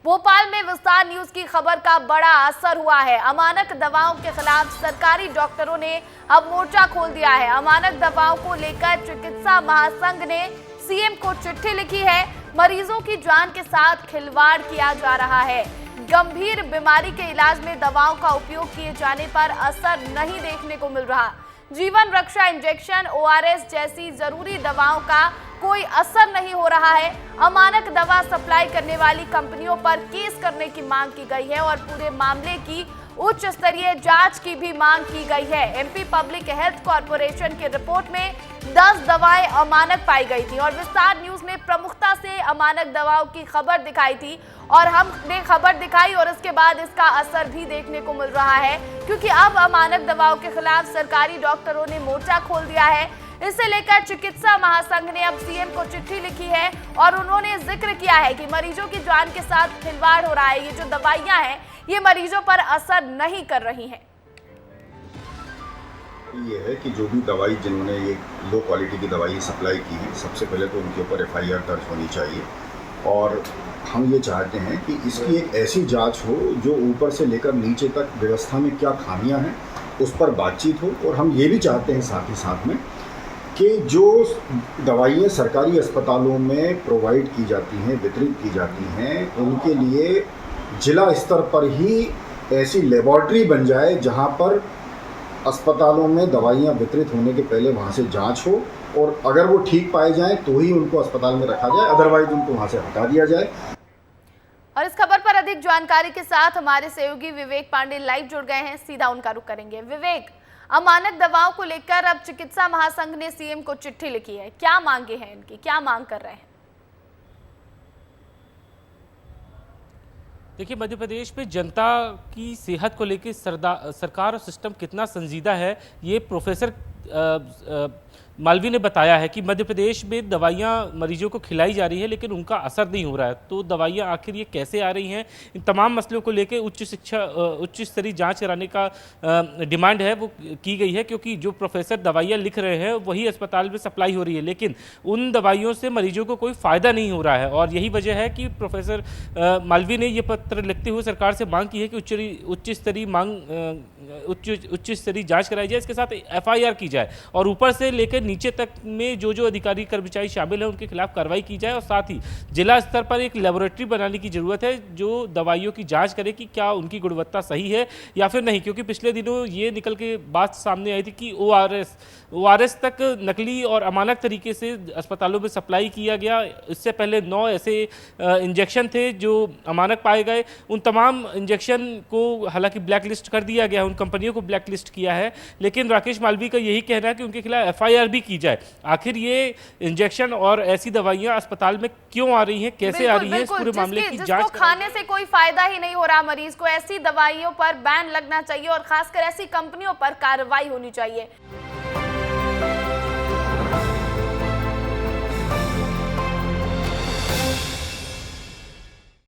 भोपाल में विस्तार न्यूज की खबर का बड़ा असर हुआ है। अमानक दवाओं के खिलाफ सरकारी डॉक्टरों ने अब मोर्चा खोल दिया है। अमानक दवाओं को लेकर चिकित्सा महासंघ ने सीएम को चिट्ठी लिखी है। मरीजों की जान के साथ खिलवाड़ किया जा रहा है। गंभीर बीमारी के इलाज में दवाओं का उपयोग किए जाने पर असर नहीं देखने को मिल रहा। जीवन रक्षा इंजेक्शन, ओआरएस जैसी जरूरी दवाओं का कोई असर नहीं हो रहा है। अमानक दवा सप्लाई करने वाली कंपनियों पर केस करने की मांग की गई है और पूरे मामले की उच्च स्तरीय जांच की भी मांग की गई है। एमपी पब्लिक हेल्थ कॉर्पोरेशन की रिपोर्ट में 10 दवाएं अमानक पाई गई थी और विस्तार न्यूज ने प्रमुखता से अमानक दवाओं की खबर दिखाई थी और हमने खबर दिखाई और इसके बाद इसका असर भी देखने को मिल रहा है, क्योंकि अब अमानक दवाओं के खिलाफ सरकारी डॉक्टरों ने मोर्चा खोल दिया है। इसे लेकर चिकित्सा महासंघ ने अब सीएम को चिट्ठी लिखी है और उन्होंने जिक्र किया है कि मरीजों की जान के साथ खिलवाड़ हो रहा है। ये जो दवाइयां हैं ये मरीजों पर असर नहीं कर रही हैं। ये है कि जो भी दवाई जिन्होंने ये लो क्वालिटी की दवाई सप्लाई की है, सबसे पहले तो उनके ऊपर एफआईआर दर्ज होनी चाहिए और हम ये चाहते हैं कि इसकी एक ऐसी जांच हो जो ऊपर से लेकर नीचे तक व्यवस्था में क्या खामियां हैं उस पर बातचीत हो। और हम ये भी चाहते हैं साथ ही साथ में कि जो दवाइयाँ सरकारी अस्पतालों में प्रोवाइड की जाती हैं, वितरित की जाती हैं, उनके लिए जिला स्तर पर ही ऐसी लेबॉर्ट्री बन जाए जहां पर अस्पतालों में दवाइयाँ वितरित होने के पहले वहां से जांच हो और अगर वो ठीक पाए जाएं तो ही उनको अस्पताल में रखा जाए, अदरवाइज उनको वहां से हटा दिया जाए। और इस खबर पर अधिक जानकारी के साथ हमारे सहयोगी विवेक पांडे लाइव जुड़ गए हैं, सीधा उनका रुख करेंगे। विवेक, अमानक दवाओं को लेकर अब चिकित्सा महासंघ ने सीएम को चिट्ठी लिखी है, क्या मांगे हैं इनकी, क्या मांग कर रहे हैं? देखिए, मध्य प्रदेश में जनता की सेहत को लेकर सरकार और सिस्टम कितना संजीदा है, ये प्रोफेसर मालवी ने बताया है कि मध्य प्रदेश में दवाइयाँ मरीजों को खिलाई जा रही है लेकिन उनका असर नहीं हो रहा है। तो दवाइयाँ आखिर ये कैसे आ रही हैं, इन तमाम मसलों को लेकर उच्च स्तरीय जांच कराने का डिमांड है वो की गई है, क्योंकि जो प्रोफेसर दवाइयाँ लिख रहे हैं वही अस्पताल में सप्लाई हो रही है लेकिन उन दवाइयों से मरीजों को कोई फ़ायदा नहीं हो रहा है। और यही वजह है कि प्रोफेसर मालवी ने ये पत्र लिखते हुए सरकार से मांग की है कि उच्च स्तरीय जाँच कराई जाए, इसके साथ एफआईआर की जाए और ऊपर से लेकर नीचे तक में जो अधिकारी कर्मचारी शामिल हैं उनके खिलाफ कार्रवाई की जाए। और साथ ही जिला स्तर पर एक लेबोरेटरी बनाने की जरूरत है जो दवाइयों की जांच करे कि क्या उनकी गुणवत्ता सही है या फिर नहीं, क्योंकि पिछले दिनों ये निकल के बात सामने आई थी कि ओआरएस तक नकली और अमानक तरीके से अस्पतालों में सप्लाई किया गया। इससे पहले 9 ऐसे इंजेक्शन थे जो अमानक पाए गए। उन तमाम इंजेक्शन को हालांकि ब्लैक लिस्ट कर दिया गया है, उन कंपनियों को ब्लैक लिस्ट किया है, लेकिन राकेश मालवी का यही कहना है कि उनके खिलाफ एफआईआर भी की जाए। आखिर ये इंजेक्शन और ऐसी दवाइयां अस्पताल में क्यों आ रही हैं, कैसे आ रही हैं, इस पूरे मामले की जांच खाने से कोई फायदा ही नहीं हो रहा मरीज को, ऐसी दवाइयों पर बैन लगना चाहिए और खासकर ऐसी कंपनियों पर कार्रवाई होनी चाहिए।